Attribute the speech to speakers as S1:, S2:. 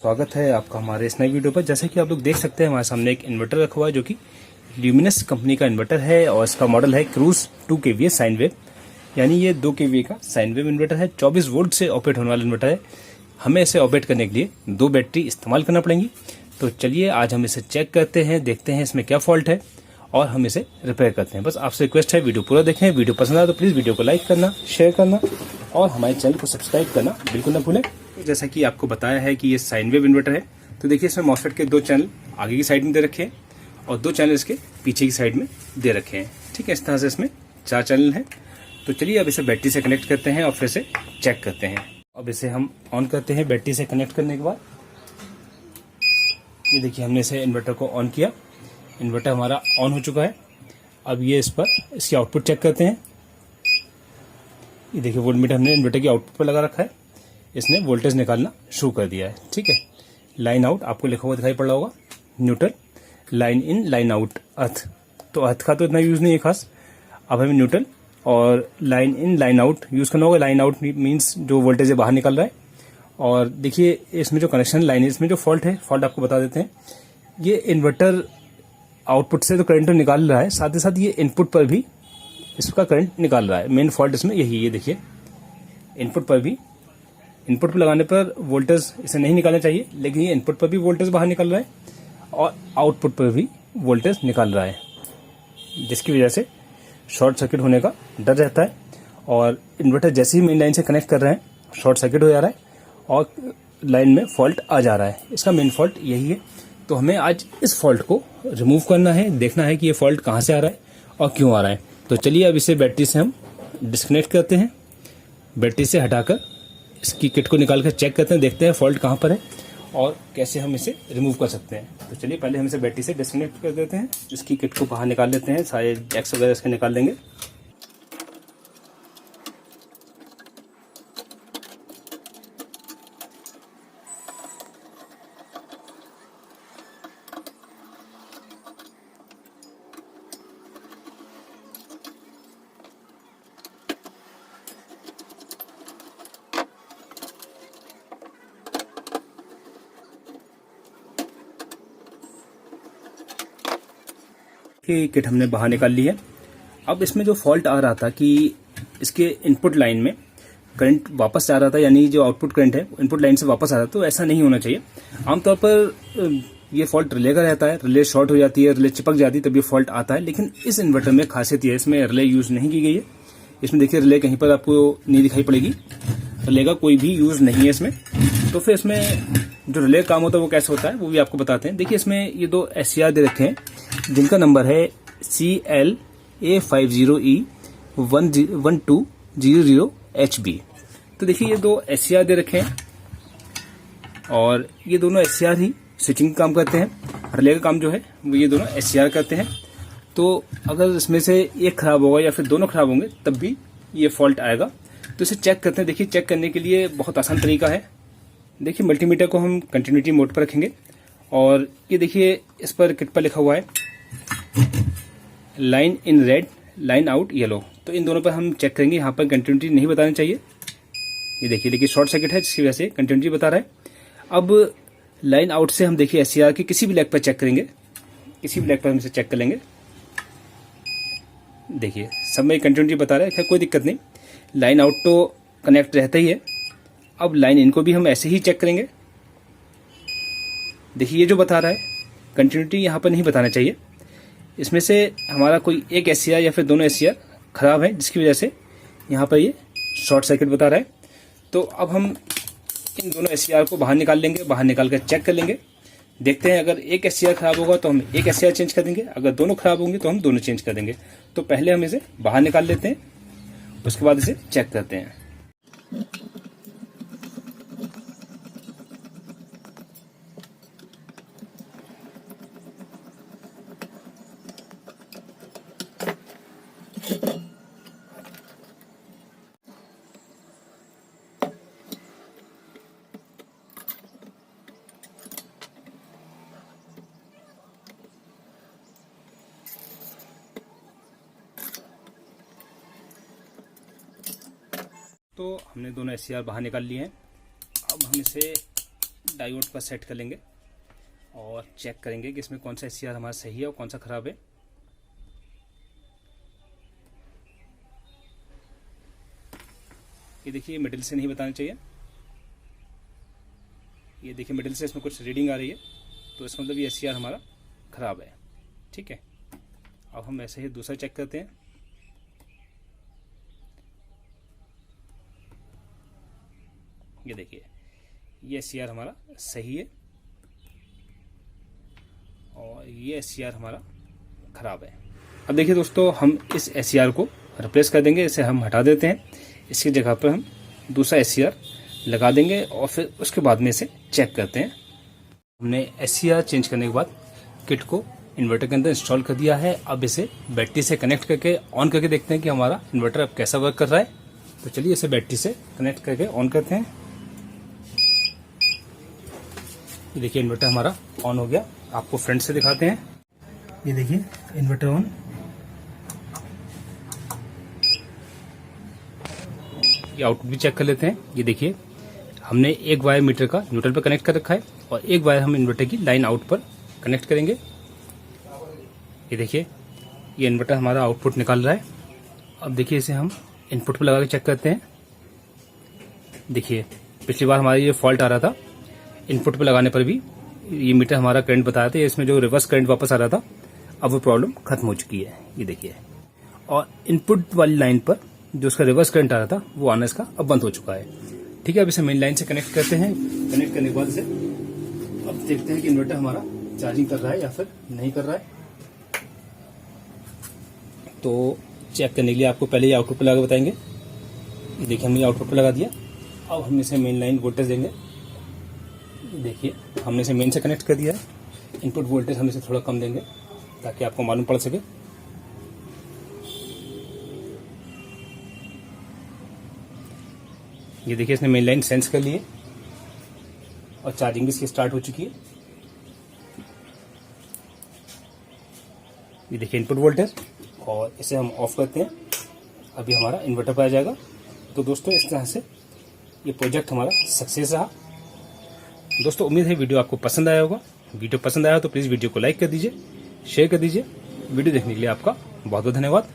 S1: स्वागत है आपका हमारे इस नई वीडियो पर। जैसे कि आप लोग देख सकते हैं हमारे सामने एक इन्वर्टर रखा हुआ है जो कि ल्यूमिनस कंपनी का इन्वर्टर है और इसका मॉडल है क्रूज 2 kVA साइन वेव, यानी ये 2 kVA का साइन वेव इन्वर्टर है। 24 वोल्ट से ऑपरेट होने वाला इन्वर्टर है। हमें इसे ऑपरेट करने के लिए 2 बैटरी इस्तेमाल करना पड़ेंगी। तो चलिए आज हम इसे चेक करते हैं, देखते हैं इसमें क्या फॉल्ट है और हम इसे रिपेयर करते हैं। बस आपसे रिक्वेस्ट है वीडियो पूरा देखें। वीडियो पसंद आए तो प्लीज़ वीडियो को लाइक करना, शेयर करना और हमारे चैनल को सब्सक्राइब करना बिल्कुल ना भूलें। जैसा कि आपको बताया है कि ये साइन वेव इन्वर्टर है, तो देखिए इसमें मॉसफेट के 2 चैनल आगे की साइड में दे रखे हैं और 2 चैनल इसके पीछे की साइड में दे रखे हैं। ठीक है, इस तरह से इसमें 4 चैनल हैं। तो चलिए अब इसे बैटरी से कनेक्ट करते हैं और फिर से चेक करते हैं। अब इसे हम ऑन करते हैं। बैटरी से कनेक्ट करने के बाद ये देखिए हमने इसे इन्वर्टर को ऑन किया। इन्वर्टर हमारा ऑन हो चुका है। अब ये इस पर इसकी आउटपुट चेक करते हैं। ये देखिए वोल्टमीटर हमने इन्वर्टर की आउटपुट पर लगा रखा है। इसने वोल्टेज निकालना शुरू कर दिया है। ठीक है, लाइन आउट आपको लिखा हुआ दिखाई पड़ रहा होगा, neutral, line in, line out, earth. तो अर्थ का तो इतना यूज नहीं है खास। अब हमें न्यूट्रल और line in, line out use करना होगा। लाइन आउट मीन्स जो वोल्टेज है बाहर निकल रहा है। और देखिए इसमें जो कनेक्शन लाइन है, इसमें जो फॉल्ट है, फॉल्ट आपको बता देते हैं। ये इन्वर्टर आउटपुट से तो करंट तो निकाल रहा है, साथ ही साथ ये इनपुट पर भी इसका करंट निकाल रहा है। मेन फॉल्ट इसमें यही है। ये देखिए इनपुट पर लगाने पर वोल्टेज इसे नहीं निकालना चाहिए, लेकिन ये इनपुट पर भी वोल्टेज बाहर निकल रहा है और आउटपुट पर भी वोल्टेज निकाल रहा है, जिसकी वजह से शॉर्ट सर्किट होने का डर रहता है। और इन्वर्टर जैसे ही मेन लाइन से कनेक्ट कर रहे हैं शॉर्ट सर्किट हो जा रहा है और लाइन में फॉल्ट आ जा रहा है। इसका मेन फॉल्ट यही है। तो हमें आज इस फॉल्ट को रिमूव करना है, देखना है कि ये फॉल्ट कहाँ से आ रहा है और क्यों आ रहा है। तो चलिए अब इसे बैटरी से हम डिस्कनेक्ट करते हैं। बैटरी से हटाकर इसकी किट को निकाल कर चेक करते हैं, देखते हैं फॉल्ट कहाँ पर है और कैसे हम इसे रिमूव कर सकते हैं। तो चलिए पहले हम इसे बैटरी से डिस्कनेक्ट कर देते हैं। इसकी किट को बाहर निकाल लेते हैं, सारे जैक्स वगैरह इसके निकाल लेंगे। की किट हमने बाहर निकाल ली है। अब इसमें जो फॉल्ट आ रहा था कि इसके इनपुट लाइन में करंट वापस आ रहा था, यानी जो आउटपुट करंट है इनपुट लाइन से वापस आ रहा था, तो ऐसा नहीं होना चाहिए। आमतौर पर ये फॉल्ट रिले का रहता है, रिले शॉर्ट हो जाती है, रिले चिपक जाती है, तब ये फॉल्ट आता है। लेकिन इस इन्वर्टर में खासियत ये है, इसमें रिले यूज नहीं की गई है। इसमें देखिए रिले कहीं पर आपको नहीं दिखाई पड़ेगी, रिले का कोई भी यूज नहीं है इसमें। तो फिर इसमें जो रिले काम होता है वो कैसे होता है वो भी आपको बताते हैं। देखिए इसमें ये 2 SCR दे रखे हैं जिनका नंबर है CLA50E1200HB। तो देखिए ये 2 SCR दे रखे हैं और ये दोनों SCR ही स्विचिंग काम करते हैं। रिले का काम जो है वो ये दोनों SCR करते हैं। तो अगर इसमें से एक खराब होगा या फिर दोनों खराब होंगे तब भी ये फॉल्ट आएगा। तो इसे चेक करते हैं। देखिए चेक करने के लिए बहुत आसान तरीका है। देखिए मल्टीमीटर को हम कंटिन्यूटी मोड पर रखेंगे और ये देखिए इस पर किट पर लिखा हुआ है line in red, line out yellow. तो इन दोनों पर हम चेक करेंगे। यहाँ पर कंटिन्यूटी नहीं बताना चाहिए। ये देखिए शॉर्ट सर्किट है जिसकी वजह से कंटिन्यूटी बता रहा है। अब लाइन आउट से हम देखिए SCR के किसी भी लेग पर चेक करेंगे, किसी भी लेग पर हम इसे चेक कर लेंगे। देखिए सब में कंटिन्यूटी बता रहा है, खैर कोई दिक्कत नहीं। लाइन आउट तो कनेक्ट रहता ही है। अब लाइन इनको भी हम ऐसे ही चेक करेंगे। देखिए ये जो बता रहा है कंटिन्यूटी यहाँ पर नहीं बताना चाहिए। इसमें से हमारा कोई एक SCR या फिर दोनों SCR खराब है, जिसकी वजह से यहाँ पर ये शॉर्ट सर्किट बता रहा है। तो अब हम इन दोनों SCR को बाहर निकाल लेंगे, बाहर निकाल कर चेक कर लेंगे। देखते हैं अगर एक SCR खराब होगा तो हम एक SCR चेंज कर देंगे, अगर दोनों खराब होंगे तो हम दोनों चेंज कर देंगे। तो पहले हम इसे बाहर निकाल लेते हैं, उसके बाद इसे चेक करते हैं। तो हमने दोनों SCR बाहर निकाल लिए हैं। अब हम इसे डायोड पर सेट कर लेंगे और चेक करेंगे कि इसमें कौन सा SCR हमारा सही है और कौन सा खराब है। ये देखिए मिडिल से नहीं बताना चाहिए। ये देखिए मिडिल से इसमें कुछ रीडिंग आ रही है, तो इसका मतलब ये SCR हमारा खराब है। ठीक है, अब हम ऐसे ही दूसरा चेक करते हैं। ये देखिए ये SCR हमारा सही है और ये SCR हमारा खराब है। अब देखिए दोस्तों, हम इस SCR को रिप्लेस कर देंगे, इसे हम हटा देते हैं। इसकी जगह पर हम दूसरा SCR लगा देंगे और फिर उसके बाद में इसे चेक करते हैं। हमने SCR चेंज करने के बाद किट को इन्वर्टर के अंदर इंस्टॉल कर दिया है। अब इसे बैटरी से कनेक्ट करके ऑन करके देखते हैं कि हमारा इन्वर्टर अब कैसा वर्क कर रहा है। तो चलिए इसे बैटरी से कनेक्ट करके ऑन करते हैं। ये देखिए इन्वर्टर हमारा ऑन हो गया। आपको फ्रंट से दिखाते हैं। ये देखिए इन्वर्टर ऑन। ये आउटपुट भी चेक कर लेते हैं। ये देखिए हमने एक वायर मीटर का न्यूट्रल पर कनेक्ट कर रखा है और एक वायर हम इन्वर्टर की लाइन आउट पर कनेक्ट करेंगे। ये देखिए ये इन्वर्टर हमारा आउटपुट निकाल रहा है। अब देखिए इसे हम इनपुट पर लगा के चेक करते हैं। देखिए पिछली बार हमारा ये फॉल्ट आ रहा था, इनपुट पर लगाने पर भी ये मीटर हमारा करंट बता रहा था, इसमें जो रिवर्स करंट वापस आ रहा था, अब वो प्रॉब्लम खत्म हो चुकी है। ये देखिए, और इनपुट वाली लाइन पर जो उसका रिवर्स करंट आ रहा था वो आना इसका अब बंद हो चुका है। ठीक है, अब इसे मेन लाइन से कनेक्ट करते हैं। कनेक्ट करने के बाद इसे अब देखते हैं कि इन्वर्टर हमारा चार्जिंग कर रहा है या फिर नहीं कर रहा है। तो चेक करने के लिए आपको पहले ही आउटपुट पर लगा बताएंगे। देखिए हमने आउटपुट पर लगा दिया। अब हम इसे मेन लाइन वोल्टेज देंगे। देखिए हमने इसे मेन से कनेक्ट कर दिया है। इनपुट वोल्टेज हम इसे थोड़ा कम देंगे ताकि आपको मालूम पड़ सके। ये देखिए इसने मेन लाइन सेंस कर ली है और चार्जिंग भी इसकी स्टार्ट हो चुकी है। ये देखिए इनपुट वोल्टेज, और इसे हम ऑफ करते हैं। अभी हमारा इन्वर्टर पर आ जाएगा। तो दोस्तों इस तरह से ये प्रोजेक्ट हमारा सक्सेस रहा। दोस्तों उम्मीद है वीडियो आपको पसंद आया होगा। वीडियो पसंद आया तो प्लीज़ वीडियो को लाइक कर दीजिए, शेयर कर दीजिए। वीडियो देखने के लिए आपका बहुत बहुत धन्यवाद।